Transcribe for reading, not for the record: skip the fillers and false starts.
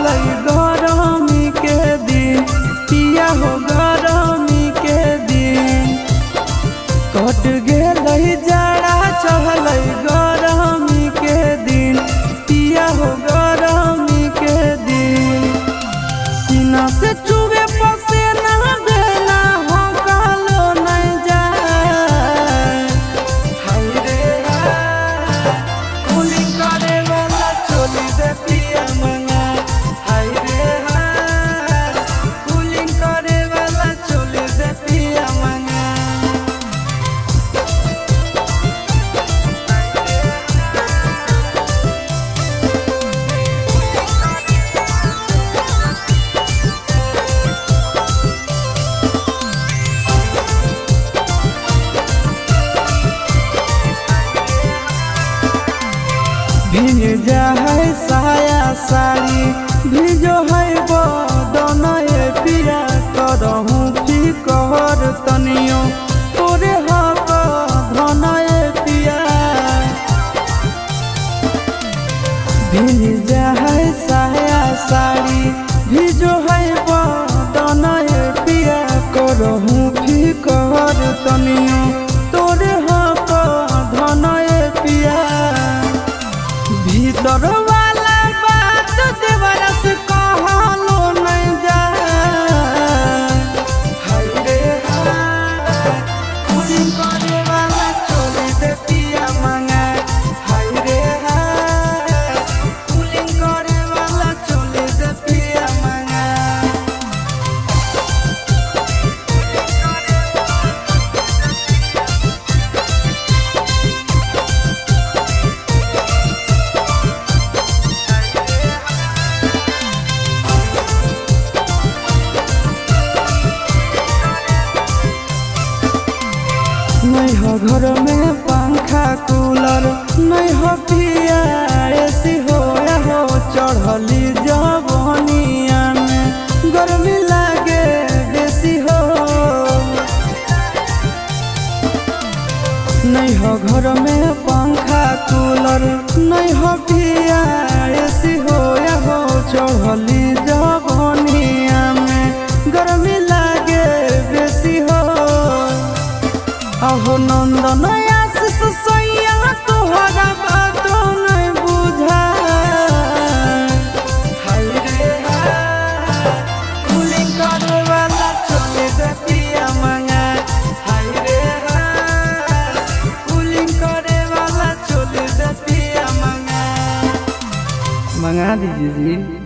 गरमी के दिन पिया हो गरमी के दिन कट गेल जाड़ा चढ़ल गरमी के दिन पिया हो गरमी के दिन सीना से चुबे पसेना बेला हो कालो नहीं जाए हाय रे कूलिंग करे वाला चोली दे पिया मंगा हाय रे कूलिंग करे वाला चोली दे पिया मंगा भीज जाए साया साड़ी भीजो है बदन पिया करहूँ फिकर तनियो तोरे हक धन पिया भीज जाए साया साड़ी भीजो है बदन पिया करहूँ फिकर तनियो तोरे हक धन पिया भीतर वाला बात देवरा से कहलो नहीं जाए हाय रे कूलिंग करे वाला चोली दे पिया मंगा हाय रे कूलिंग करे वाला चोली दे पिया मंगा नहीं हो घर में पंखा कूलर नहीं हो पिया ऐसी हो चढ़ली जवनिया में गर्मी लागे बेसी हो नहीं हो घर में पंखा कूलर नहीं हो पिया ऐसी हो चढ़ली जवनिया में गर्मी लागे बेसी हो अहो नंदन आशीष सैया तोहरा बातों नहीं बुझा हाय रे कूलिंग करे वाला चोली दे पिया मंगा हाय रे कूलिंग करे वाला चोली दे पिया मंगा दीजिए जी।